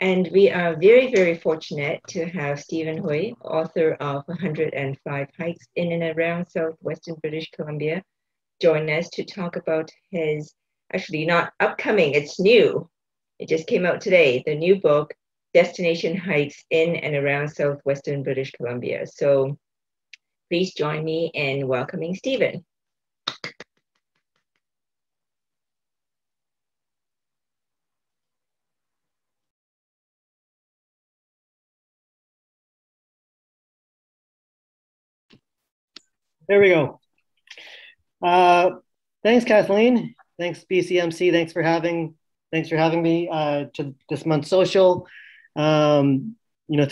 And we are very, very fortunate to have Stephen Hui, author of 105 Hikes in and around Southwestern British Columbia, join us to talk about his, actually not upcoming, it's new. It just came out today, the new book, Destination Hikes in and around Southwestern British Columbia. So please join me in welcoming Stephen. There we go. Thanks, Kathleen. Thanks, BCMC. Thanks for having me to this month's social. 3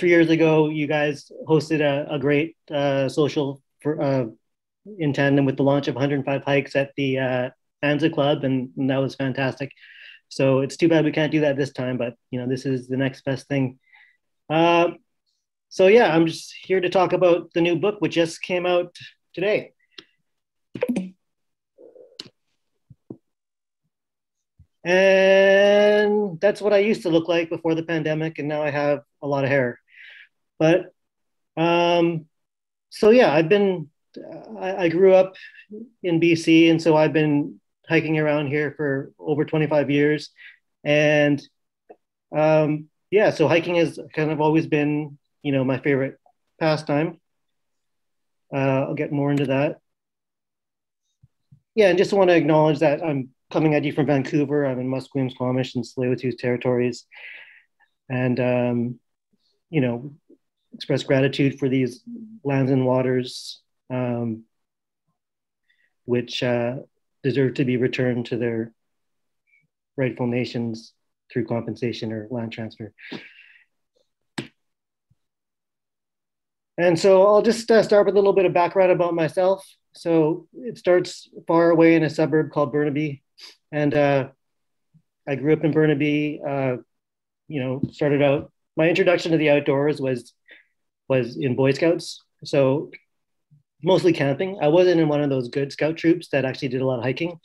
years ago, you guys hosted a great social for in tandem with the launch of 105 Hikes at the Anza Club, and that was fantastic. So it's too bad we can't do that this time, but this is the next best thing. So yeah, I'm just here to talk about the new book, which just came out today. And that's what I used to look like before the pandemic, and now I have a lot of hair. But so yeah, I grew up in BC, and so I've been hiking around here for over 25 years. And yeah, so hiking has kind of always been, my favorite pastime. I'll get more into that. Yeah, and just want to acknowledge that I'm coming at you from Vancouver. I'm in Musqueam, Squamish, and Tsleil-Waututh territories, and express gratitude for these lands and waters, which deserve to be returned to their rightful nations through compensation or land transfer. And so I'll just start with a little bit of background about myself. So it starts far away in a suburb called Burnaby. And I grew up in Burnaby, started out, my introduction to the outdoors was in Boy Scouts. So mostly camping. I wasn't in one of those good scout troops that actually did a lot of hiking.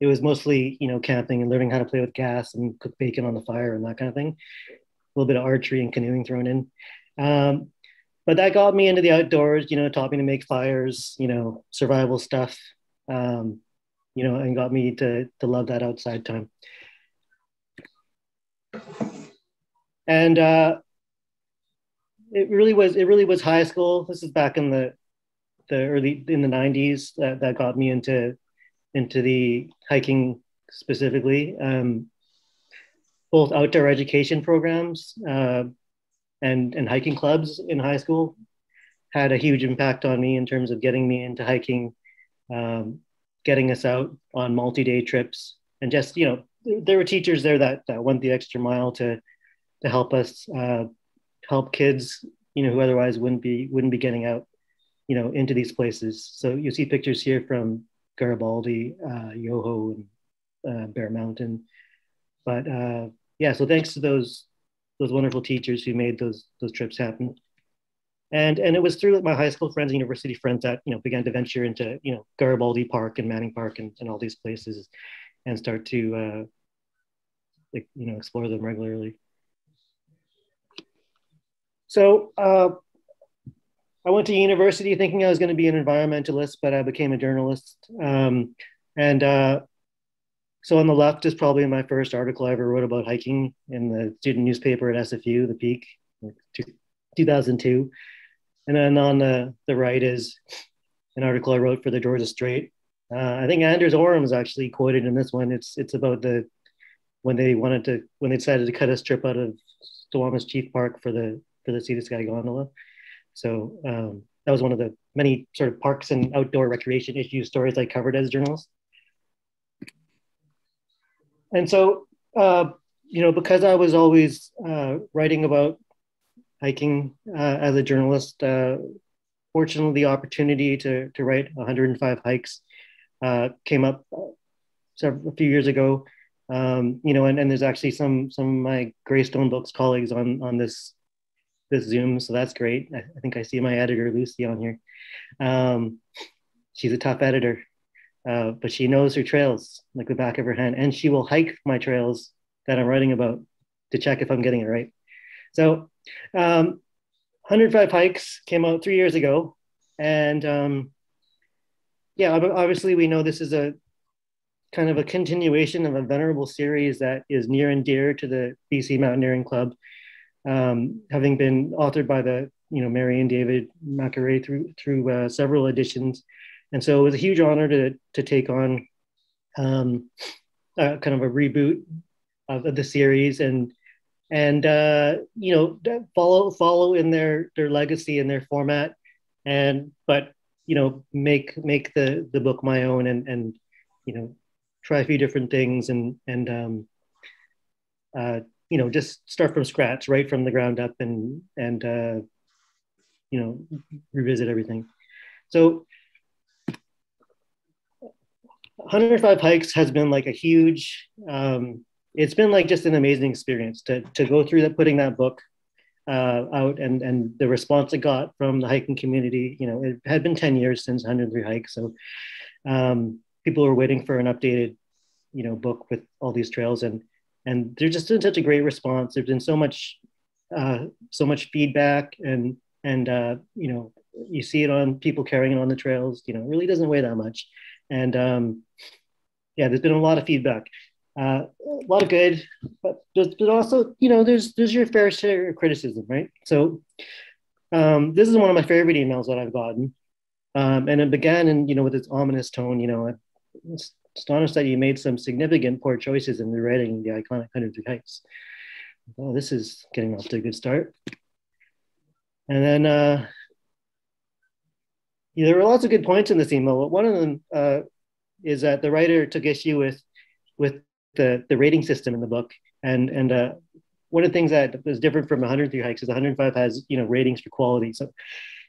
It was mostly, camping and learning how to play with gas and cook bacon on the fire and that kind of thing. A little bit of archery and canoeing thrown in. But that got me into the outdoors, taught me to make fires, survival stuff, and got me to love that outside time. And it really was high school. This is back in the 90s that got me into the hiking specifically. Both outdoor education programs and hiking clubs in high school had a huge impact on me in terms of getting me into hiking, getting us out on multi-day trips, and just there were teachers there that went the extra mile to help us help kids who otherwise wouldn't be getting out into these places. So you see pictures here from Garibaldi, Yoho, and Bear Mountain. But yeah, so thanks to those wonderful teachers who made those trips happen. And it was through my high school friends and university friends that began to venture into Garibaldi Park and Manning Park and all these places, and start to explore them regularly. So I went to university thinking I was going to be an environmentalist, but I became a journalist. So on the left is probably my first article I ever wrote about hiking in the student newspaper at SFU, The Peak, 2002. And then on the right is an article I wrote for the Georgia Strait. I think Anders Oram is actually quoted in this one. It's about when they decided to cut a strip out of Squamish Chief Park for the Sea to Sky gondola. So that was one of the many sort of parks and outdoor recreation issue stories I covered as a journalist. And so, because I was always writing about hiking as a journalist, fortunately, the opportunity to write 105 hikes came up a few years ago. And there's actually some of my Greystone Books colleagues on this Zoom, so that's great. I think I see my editor Lucy on here. She's a tough editor. But she knows her trails like the back of her hand, and she will hike my trails that I'm writing about to check if I'm getting it right. So 105 Hikes came out 3 years ago. And yeah, obviously we know this is a kind of a continuation of a venerable series that is near and dear to the BC Mountaineering Club, having been authored by the Mary and David McAree through several editions, and so it was a huge honor to take on kind of a reboot of the series and follow in their legacy and their format, but make the book my own and try a few different things and just start from scratch, right from the ground up, and revisit everything. So 105 Hikes has been like a huge, it's been like just an amazing experience to go through that, putting that book out and the response it got from the hiking community. It had been 10 years since 103 Hikes. So people were waiting for an updated, book with all these trails, and there's just been such a great response. There's been so much feedback, and you see it on people carrying it on the trails. It really doesn't weigh that much, and yeah, there's been a lot of feedback, a lot of good, but also there's your fair share of criticism, right? So this is one of my favorite emails that I've gotten, and it began in with its ominous tone. I'm astonished that you made some significant poor choices in rewriting the iconic 103 Hikes. Well, this is getting off to a good start. And then there were lots of good points in this email. One of them is that the writer took issue with the rating system in the book, and one of the things that was different from 103 Hikes is 105 has ratings for quality. So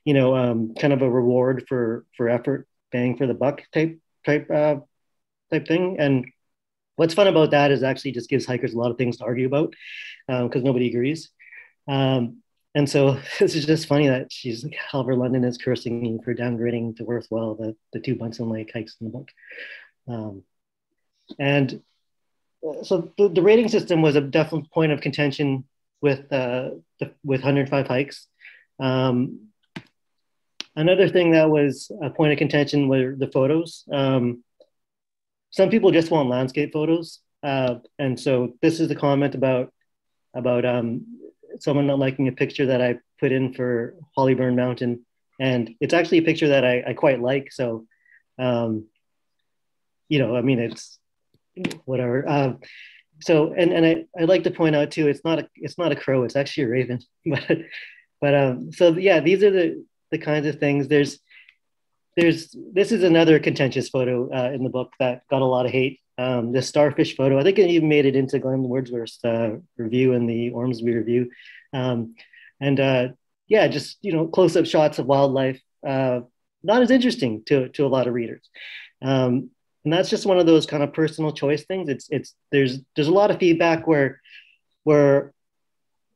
kind of a reward for effort, bang for the buck type thing. And what's fun about that is actually just gives hikers a lot of things to argue about because nobody agrees. And so this is just funny that she's like, Halver London is cursing me for downgrading to worthwhile the 2 Bunsen Lake hikes in the book. And so the rating system was a definite point of contention with 105 Hikes. Another thing that was a point of contention were the photos. Some people just want landscape photos. And so this is the comment about someone not liking a picture that I put in for Hollyburn Mountain. And it's actually a picture that I quite like. So, it's whatever. So, and I'd like to point out too, it's not a crow, it's actually a raven. So yeah, these are the kinds of things. This is another contentious photo in the book that got a lot of hate. The starfish photo, I think it even made it into Glenn Wordsworth's review in the Ormsby Review. Just close-up shots of wildlife, not as interesting to a lot of readers. And that's just one of those kind of personal choice things. There's a lot of feedback where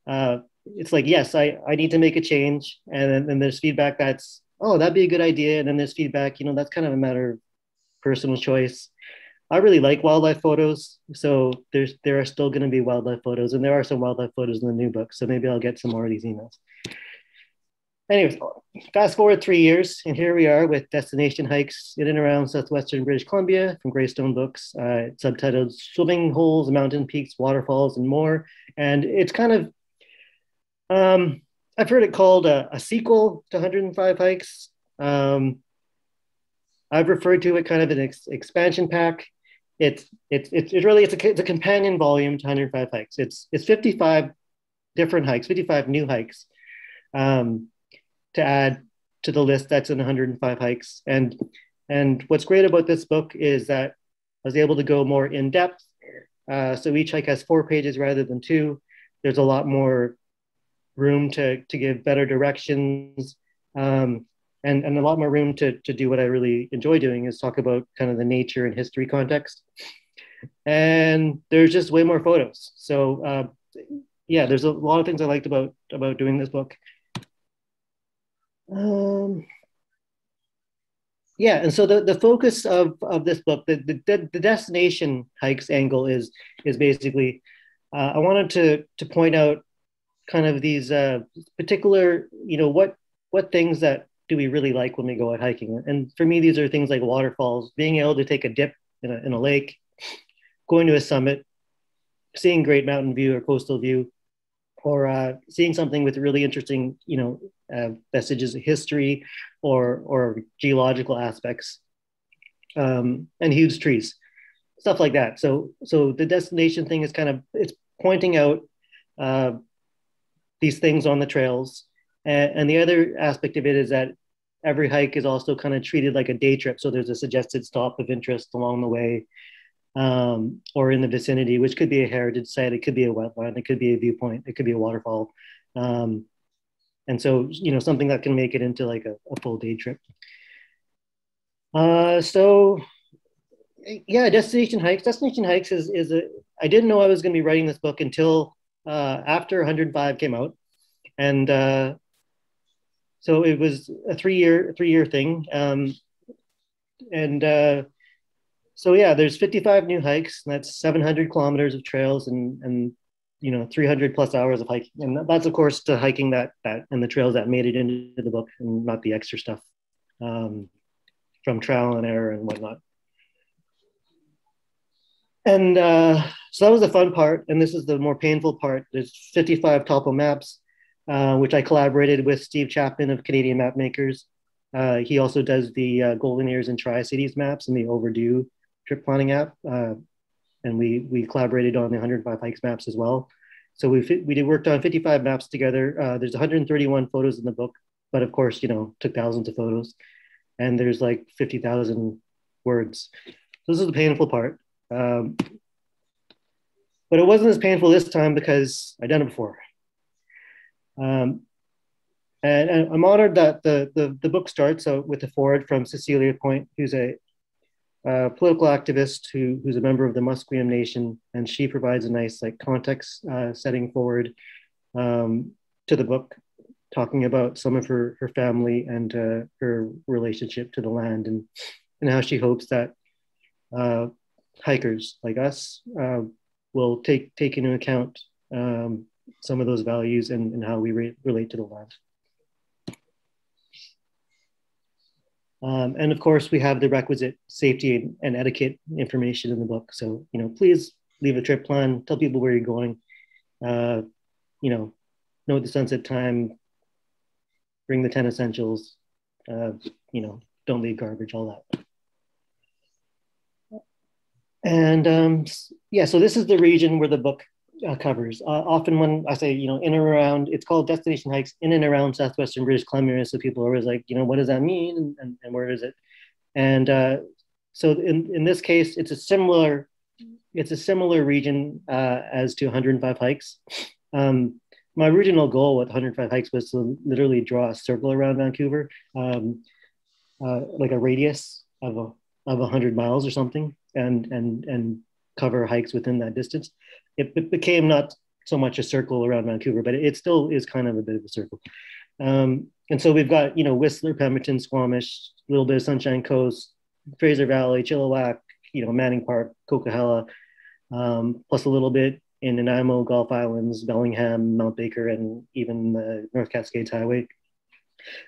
it's like, yes, I need to make a change, and then there's feedback that's, oh, that'd be a good idea, and then there's feedback, that's kind of a matter of personal choice. I really like wildlife photos, so there are still going to be wildlife photos, and there are some wildlife photos in the new book, so maybe I'll get some more of these emails. Anyways, fast forward 3 years, and here we are with destination hikes in and around Southwestern British Columbia from Greystone Books, subtitled Swimming Holes, Mountain Peaks, Waterfalls, and More. And it's kind of, I've heard it called a sequel to 105 Hikes. I've referred to it kind of an expansion pack. It's a companion volume to 105 Hikes. It's 55 different hikes, 55 new hikes to add to the list that's in 105 Hikes. And what's great about this book is that I was able to go more in depth. So each hike has 4 pages rather than 2. There's a lot more room to give better directions, and a lot more room to do what I really enjoy doing, is talk about kind of the nature and history context. And there's just way more photos. So yeah, there's a lot of things I liked about doing this book. Yeah, and so the focus of this book, the destination hikes angle is basically, I wanted to point out kind of these particular, what things that do we really like when we go out hiking? And for me, these are things like waterfalls, being able to take a dip in a lake, going to a summit, seeing great mountain view or coastal view, or seeing something with really interesting, vestiges of history or geological aspects, and huge trees, stuff like that. So the destination thing is it's pointing out uh, these things on the trails, and the other aspect of it is that every hike is also kind of treated like a day trip. So there's a suggested stop of interest along the way, or in the vicinity, which could be a heritage site, it could be a wetland, it could be a viewpoint, it could be a waterfall. And so, something that can make it into like a full day trip. So yeah, destination hikes. Destination hikes is a. I didn't know I was going to be writing this book until after 105 came out, and so it was a three year thing. And so yeah, there's 55 new hikes. And that's 700 kilometers of trails and 300 plus hours of hiking. And that's of course the hiking that and the trails that made it into the book, and not the extra stuff from trial and error and whatnot. And so that was the fun part, and this is the more painful part. There's 55 topo maps, which I collaborated with Steve Chapman of Canadian Mapmakers. He also does the Golden Ears and Tri-Cities maps and the Overdue trip planning app. And we collaborated on the 105 hikes maps as well. So we worked on 55 maps together. There's 131 photos in the book, but of course, took thousands of photos. And there's like 50,000 words. So this is the painful part. But it wasn't as painful this time because I'd done it before. And I'm honored that the book starts out with a foreword from Cecilia Point, who's a political activist who's a member of the Musqueam Nation, and she provides a nice context setting forward to the book, talking about some of her family and her relationship to the land, and how she hopes that hikers like us will take into account some of those values and how we relate to the land. And of course, we have the requisite safety and etiquette information in the book. So, please leave a trip plan, tell people where you're going, note the sunset time, bring the 10 essentials, don't leave garbage, all that. And yeah, so this is the region where the book covers. Often when I say, in and around, it's called destination hikes in and around Southwestern British Columbia. So people are always like, what does that mean? And where is it? And so in this case, it's a similar region as to 105 hikes. My original goal with 105 hikes was to literally draw a circle around Vancouver, like a radius of 100 miles or something, and cover hikes within that distance. It became not so much a circle around Vancouver, but it still is kind of a bit of a circle. And so we've got, Whistler, Pemberton, Squamish, a little bit of Sunshine Coast, Fraser Valley, Chilliwack, Manning Park, Coquihalla, plus a little bit in Nanaimo, Gulf Islands, Bellingham, Mount Baker, and even the North Cascades Highway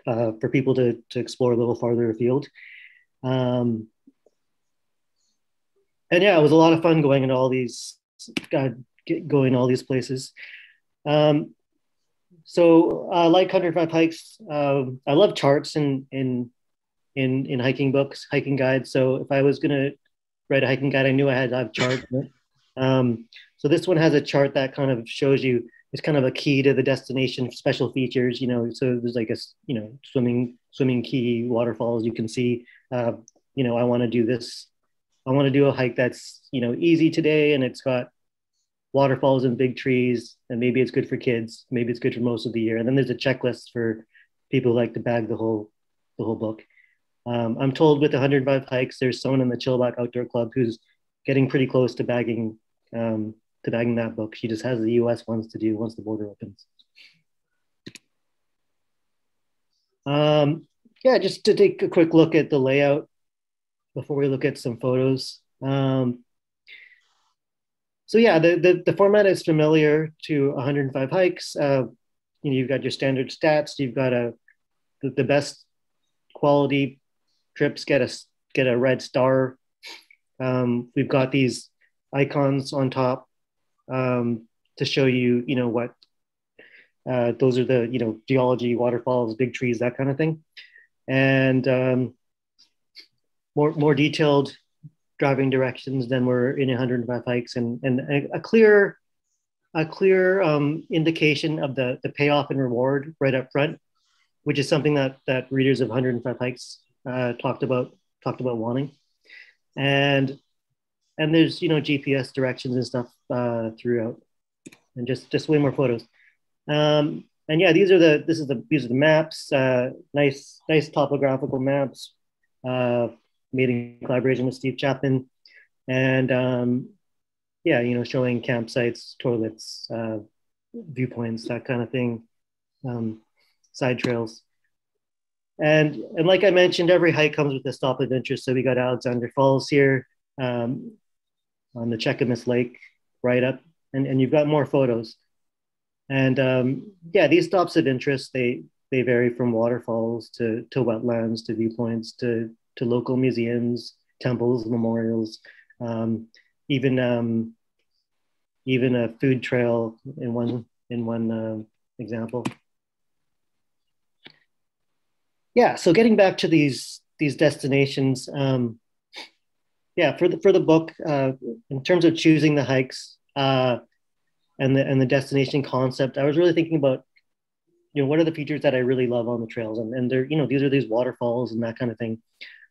for people to explore a little farther afield. And yeah, it was a lot of fun going into all these places. So like 105 hikes, I love charts in hiking books, hiking guides. So if I was gonna write a hiking guide, I knew I had to have charts. So this one has a chart that kind of shows you, it's kind of a key to the destination, special features, so there's like a, swimming key, waterfalls you can see. I want to do this. I want to do a hike that's, easy today, and it's got waterfalls and big trees, and maybe it's good for kids. Maybe it's good for most of the year. And then there's a checklist for people who like to bag the whole book. I'm told with 105 hikes, there's someone in the Chilliwack Outdoor Club who's getting pretty close to bagging that book. She just has the US ones to do once the border opens. Yeah, just to take a quick look at the layout before we look at some photos. So yeah, the format is familiar to 105 hikes. You've got your standard stats. You've got the best quality trips get a red star. We've got these icons on top to show you, what those are the, geology, waterfalls, big trees, that kind of thing. And more detailed driving directions than were in 105 hikes, and a clear indication of the payoff and reward right up front, which is something that readers of 105 hikes talked about wanting. And there's GPS directions and stuff throughout, and just way more photos. And yeah, these are the maps. Nice topographical maps made in collaboration with Steve Chapman, and yeah, showing campsites, toilets, viewpoints, that kind of thing, side trails. And like I mentioned, every hike comes with a stop of interest. So we got Alexander Falls here on the Cheakamus Lake right up, and you've got more photos. And yeah, these stops of interest, they vary from waterfalls to wetlands to viewpoints to local museums, temples, memorials, even a food trail in one example. Yeah, so getting back to these destinations, yeah, for the book, in terms of choosing the hikes and the destination concept, I was really thinking about, what are the features that I really love on the trails, and they're, these are these waterfalls and that kind of thing.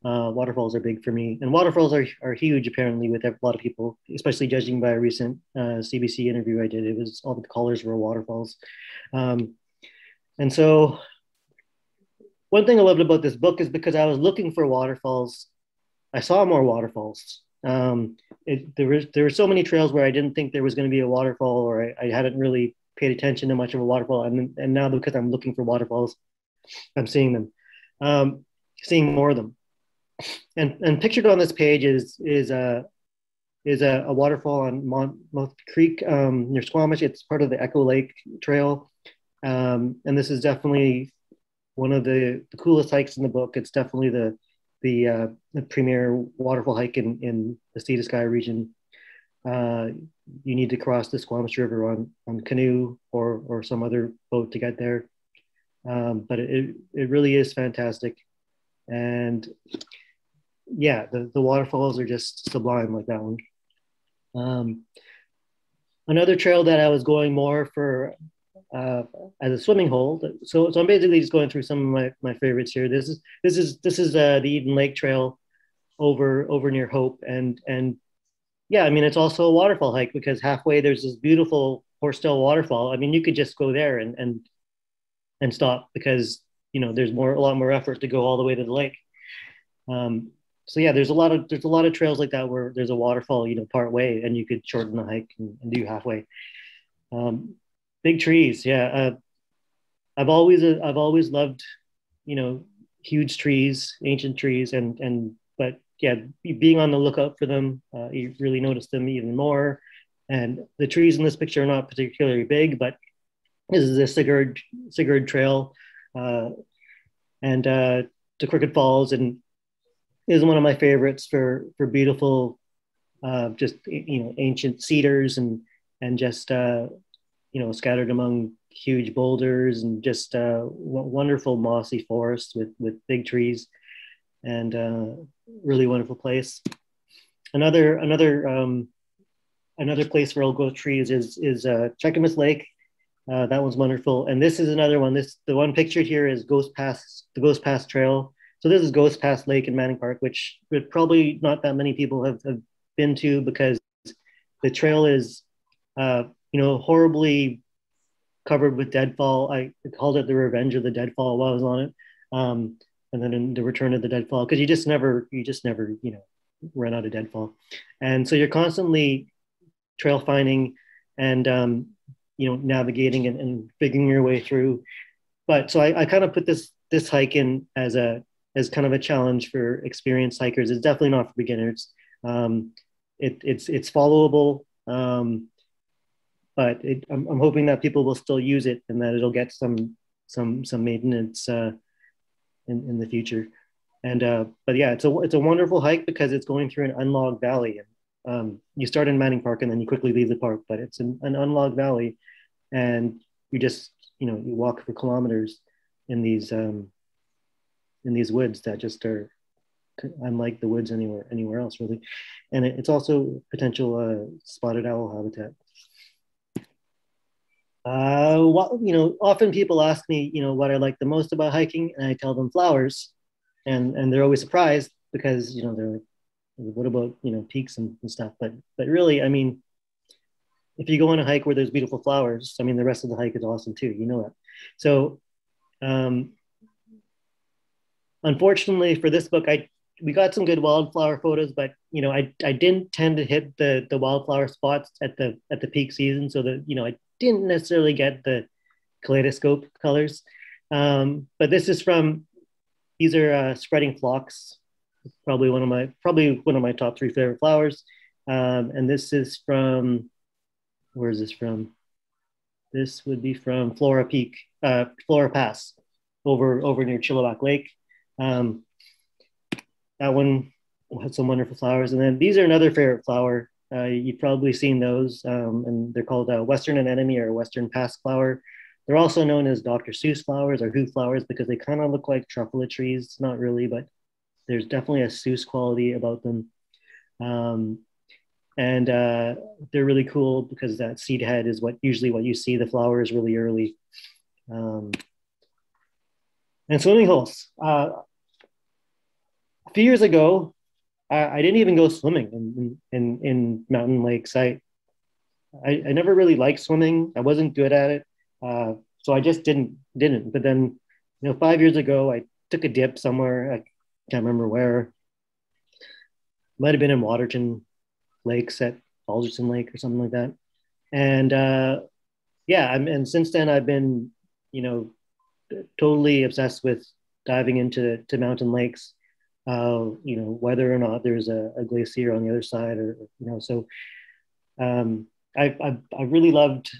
Waterfalls are big for me, and waterfalls are huge apparently with a lot of people, especially judging by a recent CBC interview I did. It was all the callers were waterfalls, and so one thing I loved about this book is because I was looking for waterfalls, I saw more waterfalls. There were so many trails where I didn't think there was going to be a waterfall, or I hadn't really paid attention to much of a waterfall, and now because I'm looking for waterfalls, I'm seeing them, seeing more of them. And pictured on this page is a waterfall on Month Creek near Squamish. It's part of the Echo Lake Trail, and this is definitely one of the coolest hikes in the book. It's definitely the premier waterfall hike in the Sea to Sky region. You need to cross the Squamish River on canoe or some other boat to get there, but it really is fantastic. And yeah, the waterfalls are just sublime, like that one. Another trail that I was going more for as a swimming hole. So I'm basically just going through some of my favorites here. This is the Eden Lake Trail over near Hope, and yeah, I mean, it's also a waterfall hike because halfway there's this beautiful Horsetail waterfall. I mean, you could just go there and stop because there's a lot more effort to go all the way to the lake. So yeah, there's a lot of trails like that where there's a waterfall, part way, and you could shorten the hike and do halfway. Big trees, yeah. I've always loved, huge trees, ancient trees, but yeah, being on the lookout for them, you really notice them even more. And the trees in this picture are not particularly big, but this is a Sigurd Trail, and to Crooked Falls, and is one of my favorites for beautiful, just ancient cedars and just scattered among huge boulders and just wonderful mossy forests with big trees, and really wonderful place. Another place where I'll go trees is Cheakamus Lake. That one's wonderful, and this is another one. The one pictured here is the Ghost Pass Trail. So this is Ghost Pass Lake in Manning Park, which probably not that many people have been to because the trail is, horribly covered with deadfall. I called it the Revenge of the Deadfall while I was on it, and then in the Return of the Deadfall, because you just never, run out of deadfall, and so you're constantly trail finding and navigating and figuring your way through. But so I kind of put this hike in as kind of a challenge for experienced hikers. It's definitely not for beginners. It's followable. But I'm hoping that people will still use it and that it'll get some maintenance in the future. And but yeah, it's a wonderful hike because it's going through an unlogged valley. And you start in Manning Park and then you quickly leave the park, but it's an unlogged valley, and you just you walk for kilometers in these woods that just are unlike the woods anywhere else really, and it's also potential spotted owl habitat. Often people ask me, what I like the most about hiking, and I tell them flowers, and they're always surprised because they're like, what about peaks and stuff? But really, I mean, if you go on a hike where there's beautiful flowers, I mean, the rest of the hike is awesome too. You know that. So, unfortunately for this book, we got some good wildflower photos, but I didn't tend to hit the wildflower spots at the peak season, so that I didn't necessarily get the kaleidoscope colors. But these are spreading phlox, probably one of my top 3 favorite flowers. And this is from, where is this from? This would be from Flora Pass, over near Chilliwack Lake. That one had some wonderful flowers. And then these are another favorite flower. You've probably seen those, and they're called Western anemone or Western Pass flower. They're also known as Dr. Seuss flowers or Who flowers because they kind of look like truffula trees. Not really, but there's definitely a Seuss quality about them. And they're really cool because that seed head is usually what you see. The flower is really early. And swimming holes. A few years ago, I didn't even go swimming in mountain lakes. I never really liked swimming. I wasn't good at it. So I just didn't. But then, 5 years ago, I took a dip somewhere. I can't remember where. Might have been in Waterton Lakes at Alderson Lake or something like that. And and since then I've been, totally obsessed with diving into mountain lakes. Whether or not there's a glacier on the other side, or so. I really loved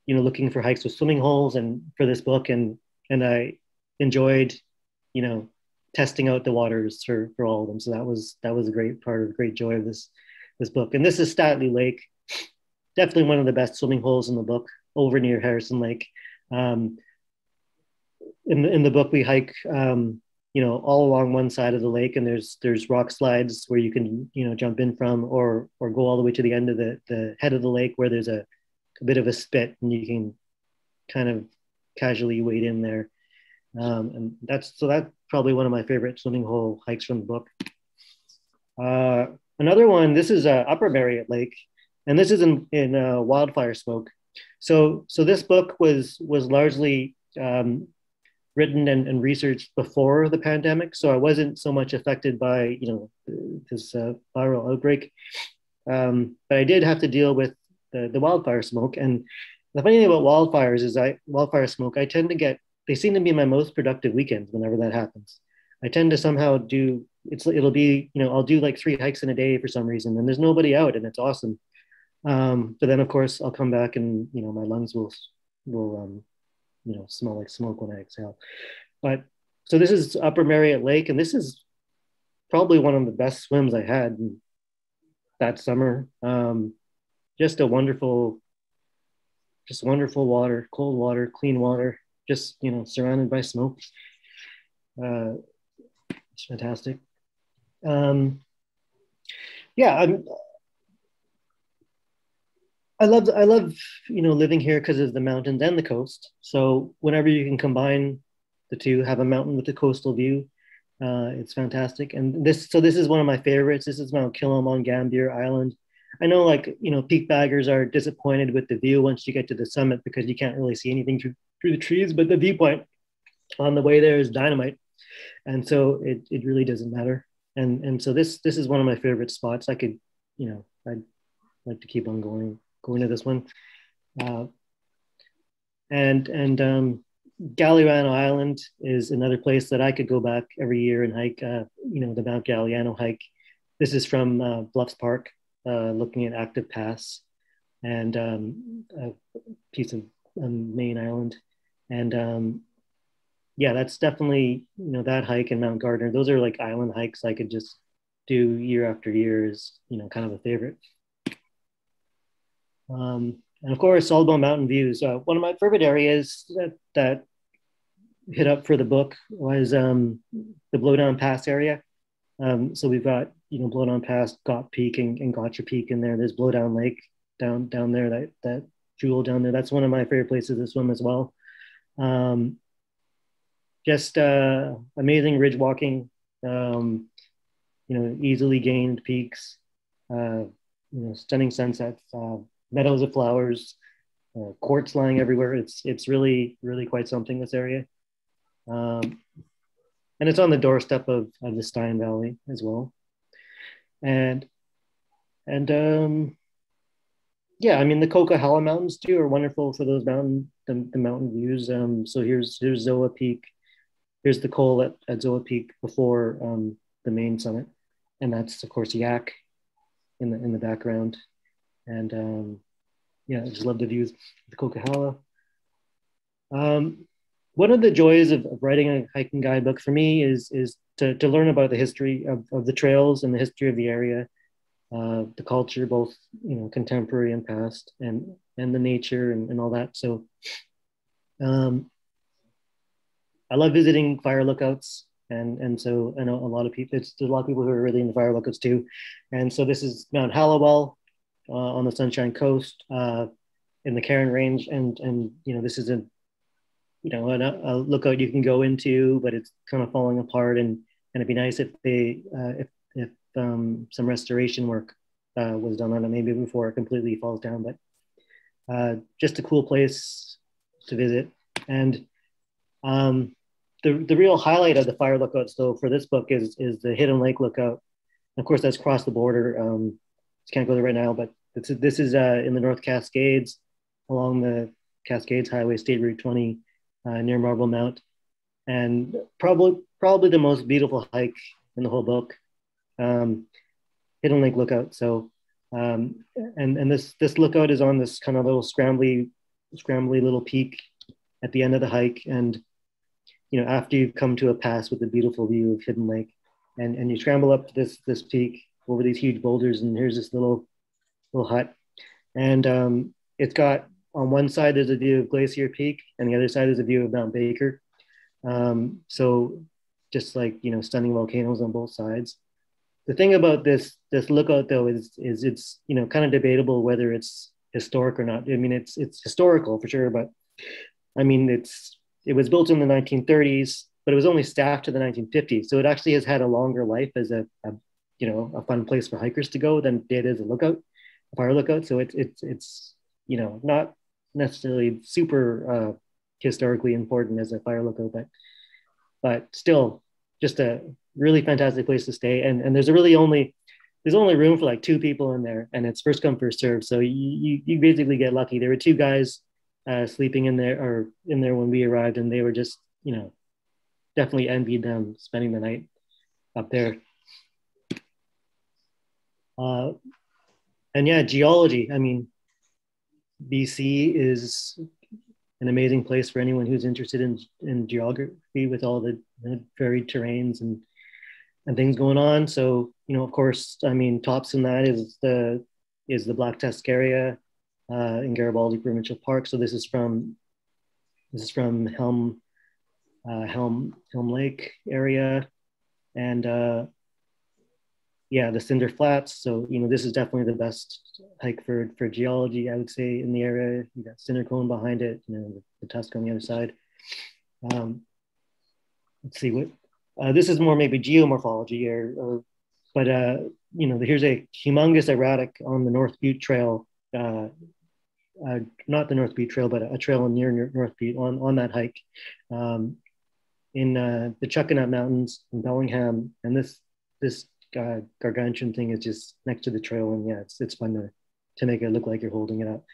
looking for hikes with swimming holes and for this book, and I enjoyed testing out the waters for all of them. So that was a great joy of this book. And this is Statley Lake, definitely one of the best swimming holes in the book, over near Harrison Lake. In the book we hike all along one side of the lake, and there's rock slides where you can jump in from, or go all the way to the end of the head of the lake where there's a bit of a spit and you can kind of casually wade in there. And that's probably one of my favorite swimming hole hikes from the book. Another one, this is Upper Marriott Lake, and this is in wildfire smoke. So this book was largely written and researched before the pandemic, so I wasn't so much affected by this viral outbreak. But I did have to deal with the wildfire smoke. And the funny thing about wildfires is wildfire smoke, they seem to be my most productive weekends whenever that happens. I tend to somehow it'll be, I'll do like 3 hikes in a day for some reason, and there's nobody out, and it's awesome. But then of course I'll come back and, my lungs will smell like smoke when I exhale. But so this is Upper Marriott Lake, and this is probably one of the best swims I had that summer. Just wonderful water, cold water, clean water, just, surrounded by smoke. It's fantastic. I love living here because of the mountains and the coast. So whenever you can combine the two, have a mountain with a coastal view, it's fantastic. And this is one of my favorites. This is Mount Killam on Gambier Island. I know, peak baggers are disappointed with the view once you get to the summit because you can't really see anything through the trees, but the viewpoint on the way there is dynamite. And so it really doesn't matter. And so this is one of my favorite spots. I'd like to keep on going to this one. And Galliano Island is another place that I could go back every year and hike, the Mount Galliano hike. This is from Bluffs Park. looking at active pass and a piece of main island. And yeah, that's definitely, that hike and Mount Gardner. Those are like island hikes I could just do year after year is, kind of a favorite. And of course, all about mountain views. One of my favorite areas that hit up for the book was the Blowdown Pass area. So we've got, Blowdown Pass, Gott Peak, and Gotcha Peak in there. There's Blowdown Lake down there, that jewel down there. That's one of my favorite places to swim as well. Just amazing ridge walking, easily gained peaks, stunning sunsets, meadows of flowers, quartz lying everywhere. It's really, really quite something, this area. And it's on the doorstep of the Stein Valley as well. And yeah, I mean, the Coquihalla Mountains too are wonderful for those the mountain views. So here's Zoa Peak. Here's the col at Zoa Peak before the main summit, and that's of course Yak in the background. And yeah, I just love the views of the Coquihalla. One of the joys of writing a hiking guidebook for me is to learn about the history of the trails and the history of the area, the culture, both contemporary and past, and the nature and all that. So I love visiting fire lookouts, and so I know a lot of people. There's a lot of people who are really into fire lookouts too, and so this is Mount Hallowell on the Sunshine Coast in the Cairn Range, and this is a lookout you can go into, but it's kind of falling apart, and it'd be nice if they if some restoration work was done on it maybe before it completely falls down. But just a cool place to visit. And the real highlight of the fire lookouts though for this book is the Hidden Lake lookout. Of course, that's across the border. Can't go there right now, but this is in the North Cascades along the Cascades Highway, State Route 20, near Marble Mount, and probably the most beautiful hike in the whole book. Hidden Lake lookout. So and this lookout is on this kind of little scrambly little peak at the end of the hike, and after you've come to a pass with a beautiful view of Hidden Lake, and you scramble up to this peak over these huge boulders, and here's this little hut, and it's got, on one side there's a view of Glacier Peak, and the other side is a view of Mount Baker. So just like stunning volcanoes on both sides. The thing about this lookout though is it's kind of debatable whether it's historic or not. I mean, it's historical for sure, but I mean it was built in the 1930s, but it was only staffed to the 1950s. So it actually has had a longer life as a fun place for hikers to go than it did as a fire lookout. So it's not necessarily super historically important as a fire lookout, but still just a really fantastic place to stay. And there's only room for like 2 people in there, and it's first come first serve. So you basically get lucky. There were 2 guys sleeping in there when we arrived, and they were just definitely envied them spending the night up there. And yeah, geology. I mean, BC is an amazing place for anyone who's interested in geography, with all the varied terrains and things going on. So of course, I mean, tops in that is the Black Tusk area in Garibaldi Provincial Park. So this is from Helm Lake area, and yeah, the Cinder Flats. So this is definitely the best hike for geology, I would say, in the area. You got Cinder Cone behind it, the Tusk on the other side. Let's see what this is more maybe geomorphology, but here's a humongous erratic on the North Butte Trail. Not the North Butte Trail, but a trail near North Butte on that hike in the Chuckanut Mountains in Bellingham. And this gargantuan thing is just next to the trail, and yeah, it's fun to make it look like you're holding it up.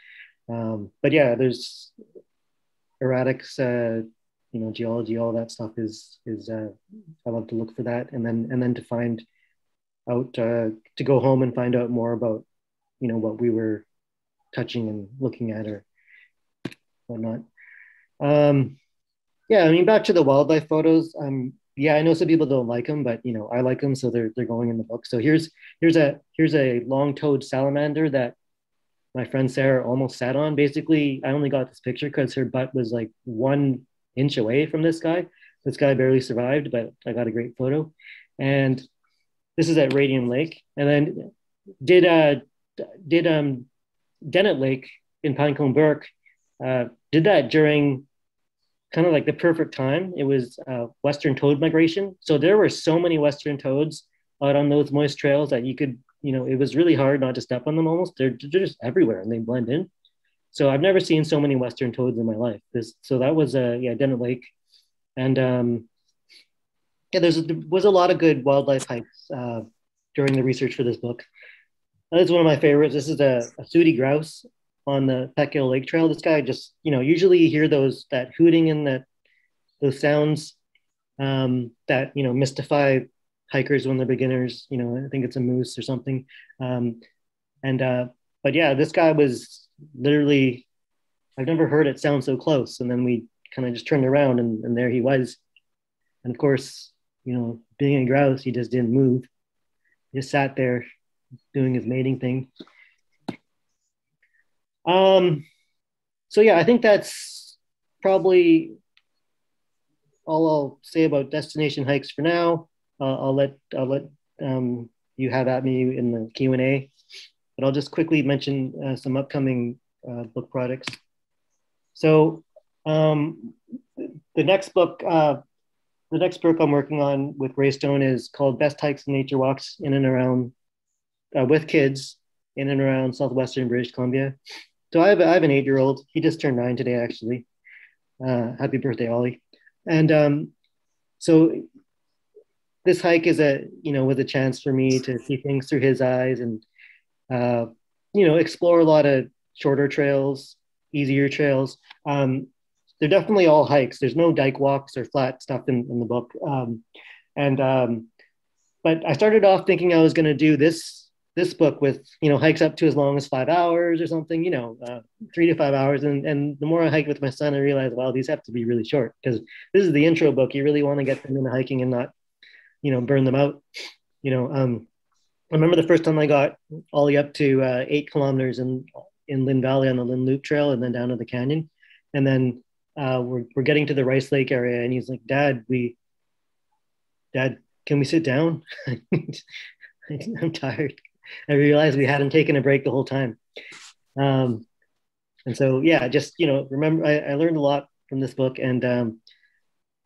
But yeah, there's erratics, geology, all that stuff is I love to look for that, and then to find out to go home and find out more about what we were touching and looking at or whatnot. Yeah, I mean, back to the wildlife photos. Yeah, I know some people don't like them, but I like them, so they're going in the book. So here's a long-toed salamander that my friend Sarah almost sat on. Basically, I only got this picture because her butt was like 1 inch away from this guy. This guy barely survived, but I got a great photo. And this is at Radium Lake. And then did Dennett Lake in Pinecone Burke. Did that during kind of like the perfect time. It was Western toad migration. So there were so many Western toads out on those moist trails that you could, it was really hard not to step on them almost. They're just everywhere and they blend in. So I've never seen so many Western toads in my life. So that was Dennett Lake. And there was a lot of good wildlife hikes during the research for this book. That is one of my favorites. This is a sooty grouse on the Peckgill Lake Trail. This guy just, usually you hear that hooting and those sounds that, mystify hikers when they're beginners. I think it's a moose or something. But yeah, this guy was literally, I've never heard it sound so close. And then we kind of just turned around and there he was. And of course, being a grouse, he just didn't move. He just sat there doing his mating thing. So yeah, I think that's probably all I'll say about destination hikes for now. I'll let you have at me in the Q&A, but I'll just quickly mention some upcoming book products. So the next book I'm working on with Greystone is called Best Hikes and Nature Walks in and around with kids in and around Southwestern British Columbia. So I have an 8-year-old. He just turned 9 today, actually. Happy birthday, Ollie. And so this hike is was a chance for me to see things through his eyes and, explore a lot of shorter trails, easier trails. They're definitely all hikes. There's no dike walks or flat stuff in the book. But I started off thinking I was going to do this book with, hikes up to as long as 5 hours or something, 3 to 5 hours. And the more I hiked with my son, I realized, wow, these have to be really short because this is the intro book. You really want to get them into hiking and not, burn them out. I remember the first time I got Ollie up to 8 kilometers in Lynn Valley on the Lynn Loop Trail and then down to the canyon. And then we're getting to the Rice Lake area and he's like, Dad, can we sit down? I'm tired. I realized we hadn't taken a break the whole time. And so, yeah, just, remember, I learned a lot from this book. And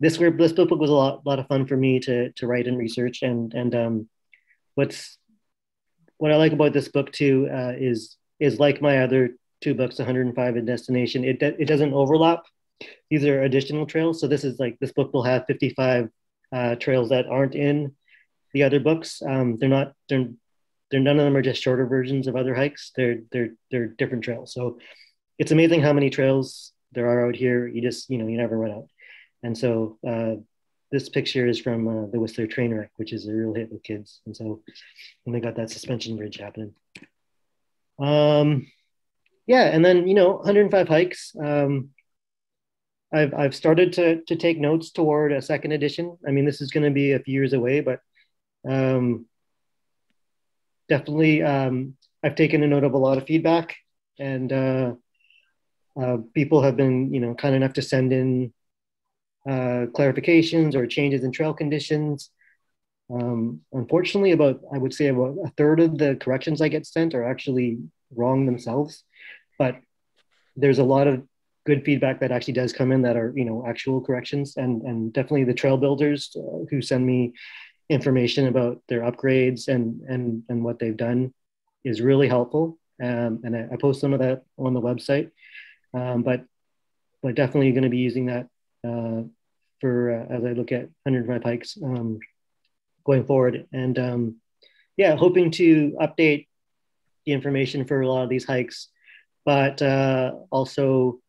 this book was a lot of fun for me to write and research. And what I like about this book, too, is like my other 2 books, 105 and Destination, it doesn't overlap. These are additional trails. So this book will have 55 trails that aren't in the other books. None of them are just shorter versions of other hikes. They're different trails. So it's amazing how many trails there are out here. You just, you never run out. And so this picture is from the Whistler train wreck, which is a real hit with kids. And so when they got that suspension bridge happening. Yeah, and then, 105 hikes. I've started to take notes toward a second edition. I mean, this is going to be a few years away, but definitely I've taken a note of a lot of feedback, and people have been, kind enough to send in clarifications or changes in trail conditions. Unfortunately, I would say about a third of the corrections I get sent are actually wrong themselves, but there's a lot of good feedback that actually does come in that are, actual corrections, and definitely the trail builders who send me information about their upgrades and what they've done is really helpful. And I post some of that on the website, but definitely going to be using that for as I look at 105 hikes going forward. And yeah, hoping to update the information for a lot of these hikes, but also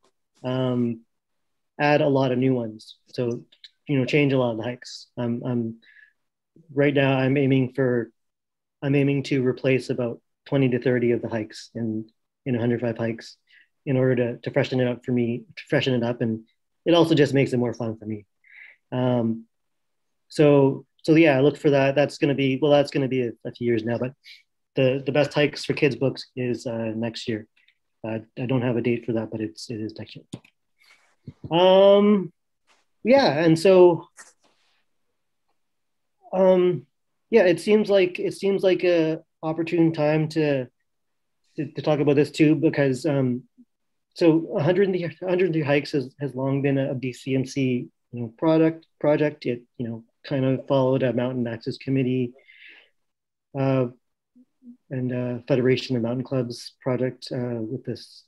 add a lot of new ones. So, change a lot of the hikes. Right now I'm aiming to replace about 20 to 30 of the hikes in 105 hikes in order to freshen it up for me, to freshen it up. And it also just makes it more fun for me. So yeah, I look for that. That's going to be a few years now, but the best hikes for kids books is next year. I don't have a date for that, but it is next year. Yeah, and so yeah, it seems like a opportune time to talk about this too, because so 103 hikes has long been a BCMC project. It kind of followed a mountain access committee and Federation of Mountain Clubs project with this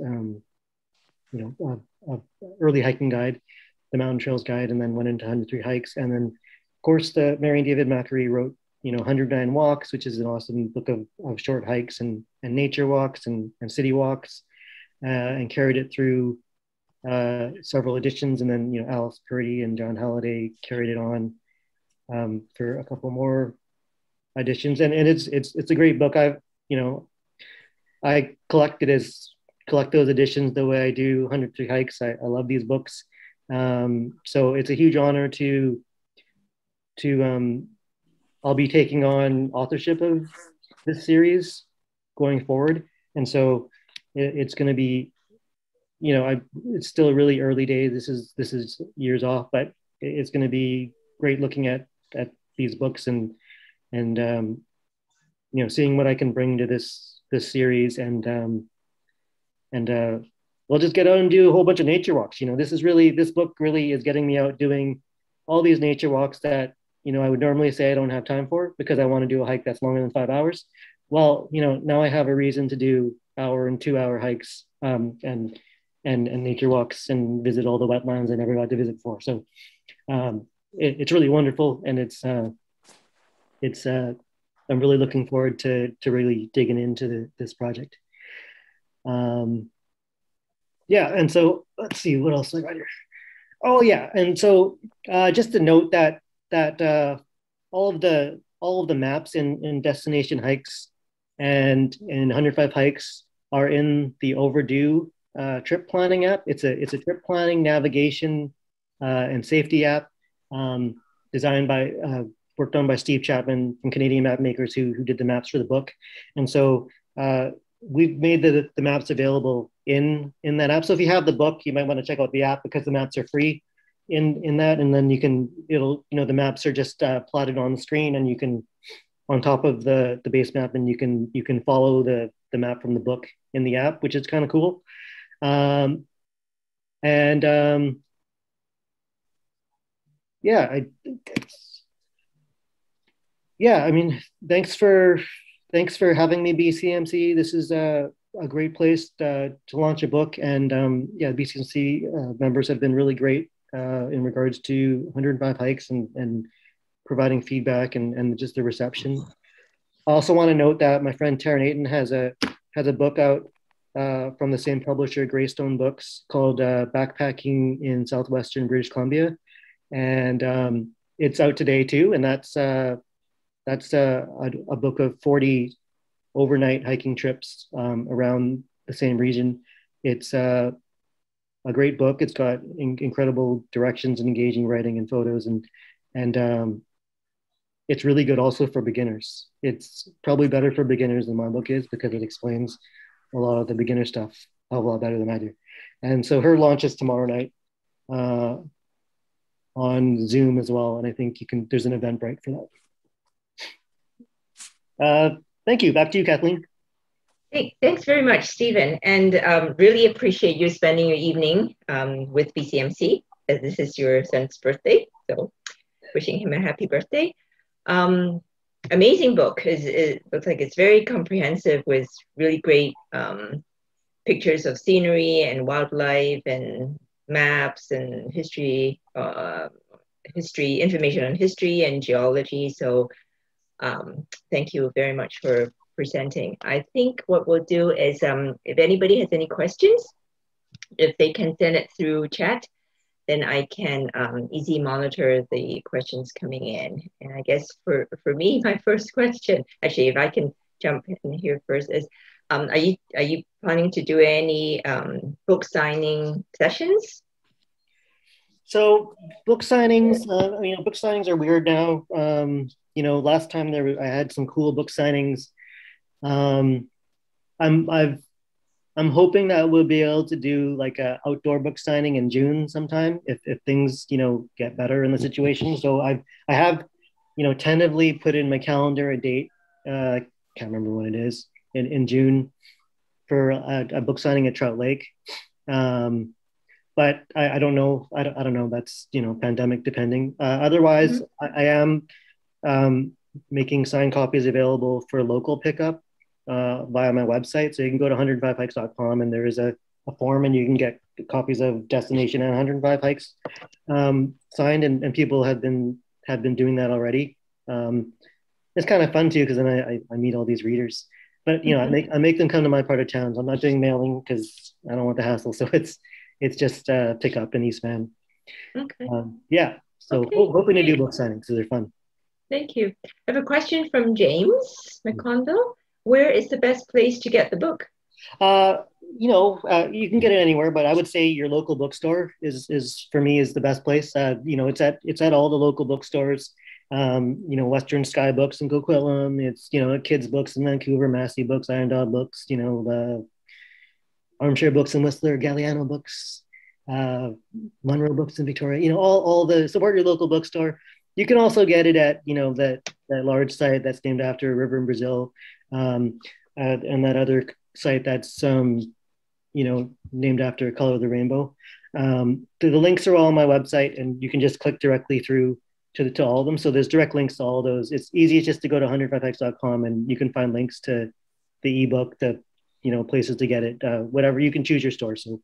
early hiking guide, the Mountain Trails Guide, and then went into 103 hikes, and then of course the Mary and David Macri wrote 109 Walks, which is an awesome book of short hikes and nature walks and city walks, and carried it through several editions. And then Alice Purdy and John Halliday carried it on for a couple more editions, and it's a great book. I collect those editions the way I do 103 hikes. I love these books, so it's a huge honor to I'll be taking on authorship of this series going forward. And so it's going to be, it's still really early days. This is years off, but it's going to be great looking at these books and seeing what I can bring to this series. And we'll just get out and do a whole bunch of nature walks. This book really is getting me out doing all these nature walks that I would normally say I don't have time for because I want to do a hike that's longer than 5 hours. Well, now I have a reason to do hour and 2 hour hikes and nature walks and visit all the wetlands I never got to visit before. So it's really wonderful, and I'm really looking forward to really digging into this project. Yeah, and so let's see what else I got here. Oh yeah, and so just to note that all of the maps in destination hikes and in 105 hikes are in the Overdue trip planning app. It's a trip planning, navigation, and safety app worked on by Steve Chapman from Canadian Map Makers, who did the maps for the book. And so we've made the maps available in that app. So if you have the book, you might want to check out the app because the maps are free in that. And then the maps are just plotted on the screen, and you can, on top of the base map, and you can follow the map from the book in the app, which is kind of cool. I mean, thanks for having me, BCMC. This is a great place to launch a book, and BCMC members have been really great in regards to 105 hikes and providing feedback and just the reception. I also want to note that my friend Taryn Ayton has a book out from the same publisher, Greystone Books, called Backpacking in Southwestern British Columbia, and it's out today too. And that's a book of 40 overnight hiking trips around the same region. It's a great book. It's got incredible directions and engaging writing and photos, and it's really good also for beginners. It's probably better for beginners than my book is because it explains a lot of the beginner stuff a lot better than I do. And so her launch is tomorrow night on Zoom as well. And I think there's an Eventbrite for that. Thank you. Back to you, Kathleen. Hey, thanks very much, Stephen. And really appreciate you spending your evening with BCMC, as this is your son's birthday. So wishing him a happy birthday. Amazing book. It looks like it's very comprehensive with really great pictures of scenery and wildlife and maps and history, information on history and geology. So thank you very much for presenting. I think what we'll do is if anybody has any questions, if they can send it through chat, then I can easy monitor the questions coming in. And I guess for me, my first question, actually, if I can jump in here first is, are you planning to do any book signing sessions? So book signings, book signings are weird now. Last time I had some cool book signings. Um, I'm hoping that we'll be able to do like a outdoor book signing in June sometime if things get better in the situation. So I have tentatively put in my calendar a date. Can't remember when it is in June for a book signing at Trout Lake. But I don't know. I don't know. That's pandemic depending. Otherwise, I am making signed copies available for local pickup via my website. So you can go to 105hikes.com and there is a form and you can get copies of Destination and 105 Hikes signed, and people have been doing that already. It's kind of fun too because then I meet all these readers. But I make them come to my part of town. So I'm not doing mailing because I don't want the hassle. So it's just pick up in East Van. Okay. Yeah. So okay, hoping to do book signings because they're fun. Thank you. I have a question from James McConville. Where is the best place to get the book? You can get it anywhere, but I would say your local bookstore is for me is the best place. It's at all the local bookstores. Western Sky Books in Coquitlam. It's Kids Books in Vancouver, Massey Books, Iron Dog Books. The Armchair Books in Whistler, Galliano Books, Monroe Books in Victoria. All the support your local bookstore. You can also get it at that large site that's named after a river in Brazil, and that other site that's named after a color of the rainbow. The links are all on my website, and you can just click directly through to all of them. So there's direct links to all those. It's easy just to go to 105hikes.com and you can find links to the ebook, the places to get it, whatever. You can choose your store. So,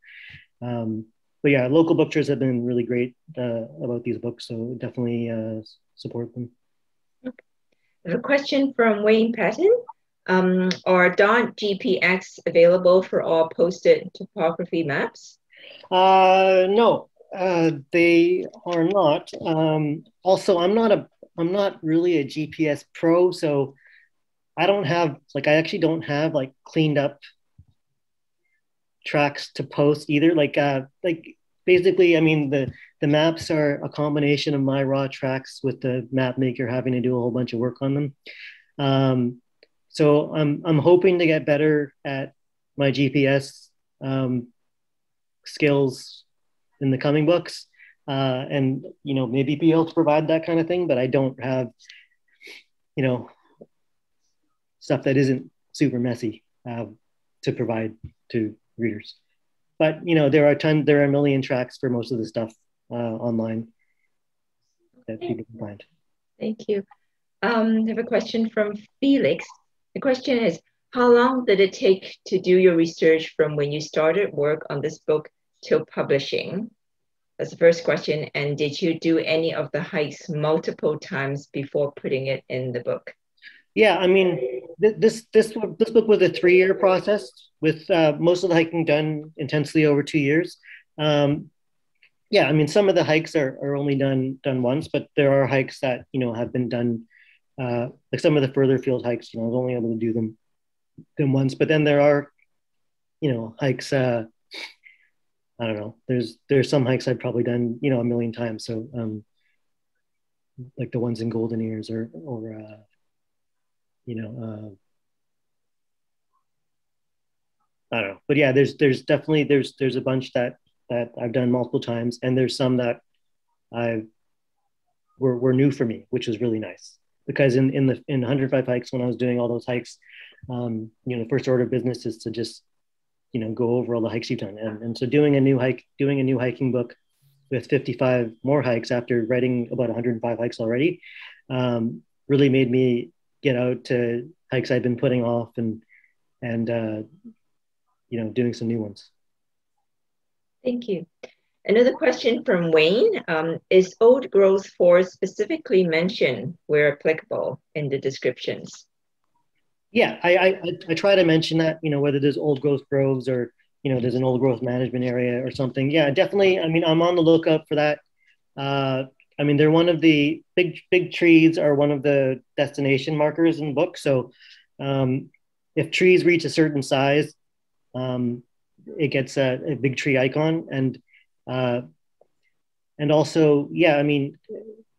but yeah, local book tours have been really great about these books. So definitely support them. Okay. I have a question from Wayne Patton. Are .gpx available for all posted topography maps? No, they are not. Also, I'm not really a GPS pro, so I actually don't have like cleaned up tracks to post either. Like basically, I mean, the maps are a combination of my raw tracks with the map maker having to do a whole bunch of work on them. So I'm hoping to get better at my GPS skills in the coming books, and maybe be able to provide that kind of thing. But I don't have stuff that isn't super messy to provide to readers. But there are a million tracks for most of the stuff online that people can find. Thank you. I have a question from Felix. The question is, how long did it take to do your research from when you started work on this book till publishing? That's the first question. And did you do any of the hikes multiple times before putting it in the book? Yeah, I mean, this book was a 3-year process with most of the hiking done intensely over 2 years. Yeah, I mean, some of the hikes are only done once, but there are hikes that have been done. Like some of the further field hikes, I was only able to do them once. But then there are, hikes. I don't know. There's some hikes I've probably done, a million times. So, like the ones in Golden Ears or I don't know. But yeah, there's definitely there's a bunch that I've done multiple times, and there's some that were new for me, which was really nice. Because in 105 hikes, when I was doing all those hikes, the first order of business is to just go over all the hikes you've done, and so doing a new hiking book with 55 more hikes after writing about 105 hikes already really made me get out to hikes I've been putting off and doing some new ones. Thank you. Another question from Wayne. Is old growth forest specifically mentioned where applicable in the descriptions? Yeah, I try to mention that, whether there's old growth groves or, there's an old growth management area or something. Yeah, definitely. I mean, I'm on the lookout for that. I mean, they're one of the big trees are one of the destination markers in the book. So If trees reach a certain size, it gets a big tree icon, uh, and also, yeah, I mean,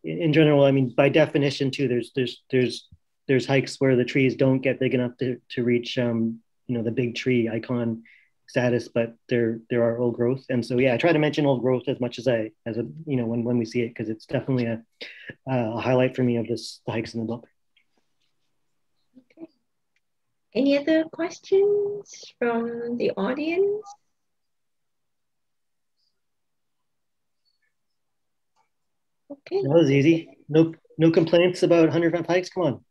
in general, I mean, by definition, too, there's hikes where the trees don't get big enough to reach, the big tree icon status, but there are old growth, and so yeah, I try to mention old growth as much as when we see it, because it's definitely a highlight for me of the hikes in the book. Okay. Any other questions from the audience? Okay. That was easy. No complaints about 100 hikes. Come on.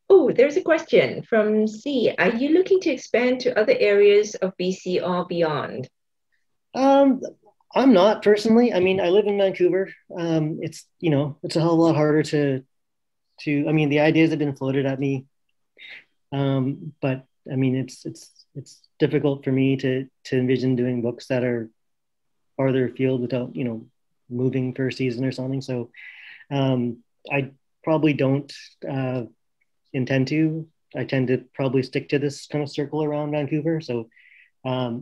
Oh, there's a question from C. Are you looking to expand to other areas of BC or beyond? I'm not personally. I mean, I live in Vancouver. It's a hell of a lot harder to. I mean, the ideas have been floated at me, but I mean, it's difficult for me to envision doing books that are farther afield without moving for a season or something. So I probably don't intend to. I tend to probably stick to this kind of circle around Vancouver. So I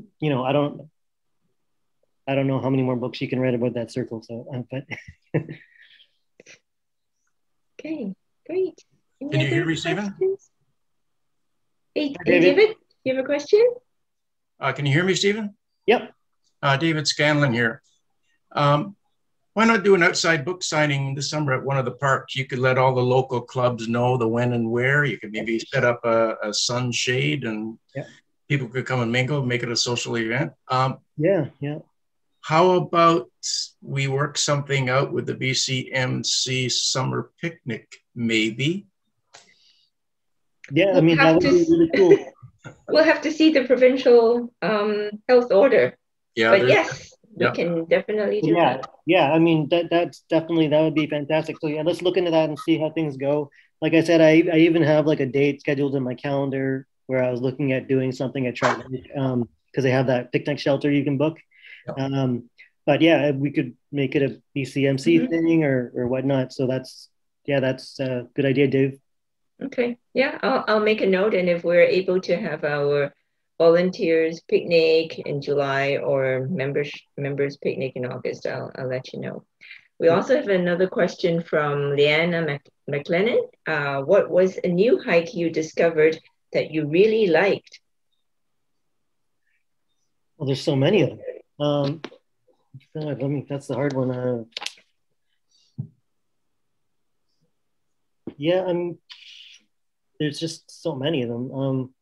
don't know how many more books you can write about that circle. So, but okay, great. Can you hear me, Stephen? Hey, David, you have a question? Can you hear me, Stephen? Yep. David Scanlon here. Why not do an outside book signing this summer at one of the parks? You could let all the local clubs know the when and where. You could maybe set up a sunshade, and people could come and mingle, make it a social event. Yeah. How about we work something out with the BCMC summer picnic, maybe? Yeah, I mean, that would be really cool. We'll have to see the provincial health order. Yeah, but yes, we can definitely do that. Yeah, I mean, that would be fantastic. So yeah, let's look into that and see how things go. Like I said, I even have like a date scheduled in my calendar where I was looking at doing something at Trout Lake, because they have that picnic shelter you can book. But yeah, we could make it a BCMC thing or whatnot. So that's a good idea, Dave. Okay, yeah, I'll make a note, and if we're able to have our volunteers picnic in July or members picnic in August, I'll let you know. We also have another question from Leanna McLennan. What was a new hike you discovered that you really liked? Well, there's so many of them. That's the hard one. There's just so many of them.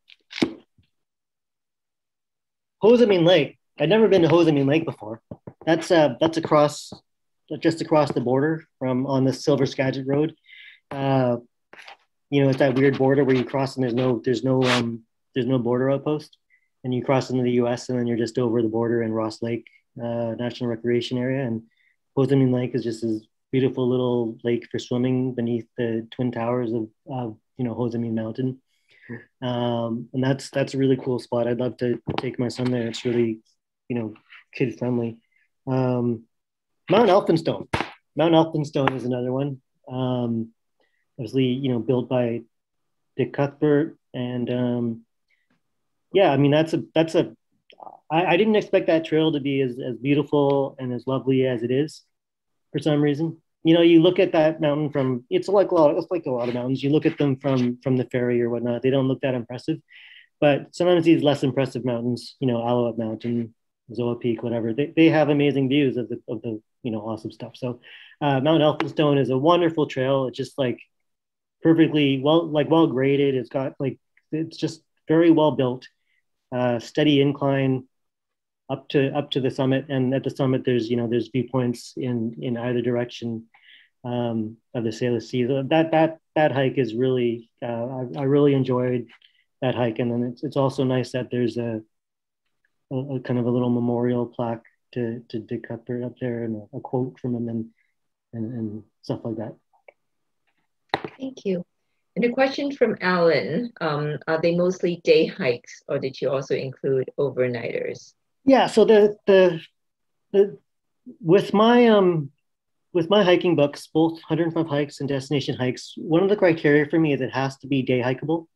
Hosamine Lake. I'd never been to Hosamine Lake before. That's just across the border from on the Silver Skagit Road. It's that weird border where you cross and there's no border outpost, and you cross into the U.S. and then you're just over the border in Ross Lake National Recreation Area. And Hosamine Lake is just this beautiful little lake for swimming beneath the twin towers of Hosamine Mountain. And that's a really cool spot. I'd love to take my son there. It's really, kid friendly. Mount Elphinstone. Mount Elphinstone is another one. Obviously, built by Dick Cuthbert. And I mean, I didn't expect that trail to be as beautiful and as lovely as it is for some reason. You look at that mountain it's like a lot of mountains. You look at them from the ferry or whatnot, they don't look that impressive. But sometimes these less impressive mountains, Alouette Mountain, Zoa Peak, whatever, they have amazing views of the awesome stuff. So Mount Elphinstone is a wonderful trail. It's just like perfectly well graded. It's just very well built, steady incline up to the summit, and at the summit there's viewpoints in either direction of the Salish Sea. That hike is really I really enjoyed that hike. And then it's also nice that there's a kind of a little memorial plaque to Dick Cuthbert up there, and a quote from him and stuff like that. Thank you. And a question from Alan, are they mostly day hikes, or did you also include overnighters? Yeah, so the with my hiking books, both 105 hikes and destination hikes, one of the criteria for me is it has to be day hikeable.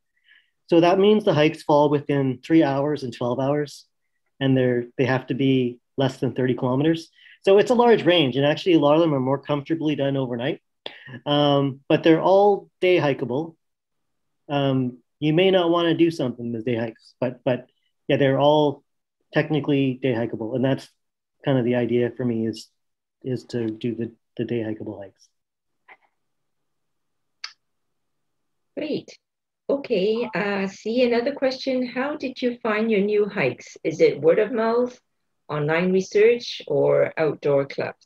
So that means the hikes fall within 3 hours and 12 hours, and they have to be less than 30 kilometers. So it's a large range, and actually a lot of them are more comfortably done overnight. But they're all day hikeable. You may not want to do something as day hikes, but yeah, they're all technically day hikeable, and that's kind of the idea for me is to do the day hikeable hikes. Great. Okay, see another question. How did you find your new hikes? Is it word of mouth, online research, or outdoor clubs?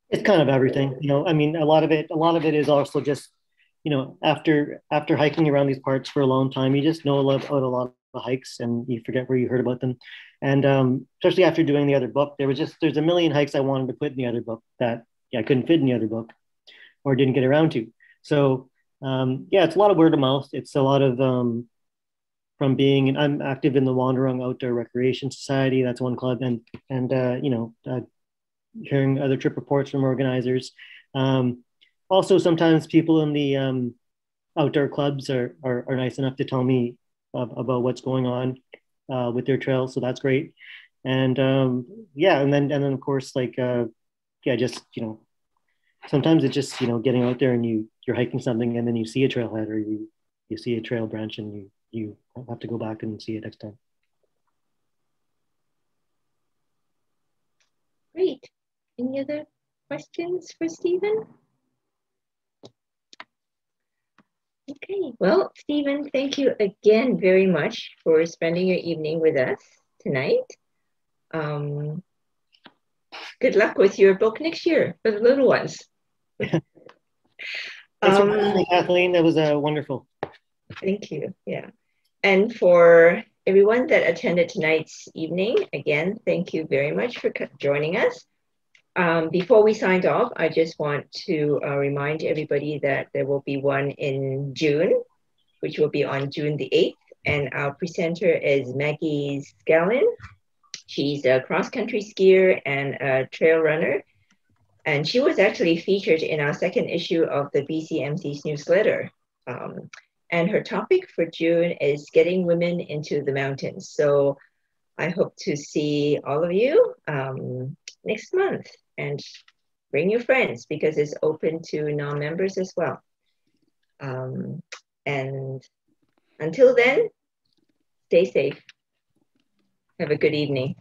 It's kind of everything, you know. I mean, a lot of it is also just, you know, after hiking around these parks for a long time, you just know about a lot of hikes and you forget where you heard about them. And especially after doing the other book, there's a million hikes I wanted to put in the other book that I couldn't fit in the other book or didn't get around to. So yeah, it's a lot of word of mouth. It's a lot of from being, and I'm active in the Wanderung Outdoor Recreation Society. That's one club, and you know, hearing other trip reports from organizers. Also, sometimes people in the outdoor clubs are nice enough to tell me about what's going on with their trails, so that's great. And yeah, and then of course, like yeah, just, you know, sometimes it's just, you know, getting out there and you're hiking something and then you see a trailhead or you see a trail branch and you have to go back and see it next time. Great. Any other questions for Stephen? Okay, well, Stephen, thank you again very much for spending your evening with us tonight. Good luck with your book next year for the little ones. Thanks for having me, Kathleen. That was wonderful. Thank you. Yeah. And for everyone that attended tonight's evening, again, thank you very much for joining us. Before we signed off, I just want to remind everybody that there will be one in June, which will be on June the 8th. And our presenter is Maggie Scallon. She's a cross-country skier and a trail runner. And she was actually featured in our second issue of the BCMC's newsletter. And her topic for June is getting women into the mountains. So I hope to see all of you next month, and bring your friends because it's open to non-members as well. And until then, stay safe. Have a good evening.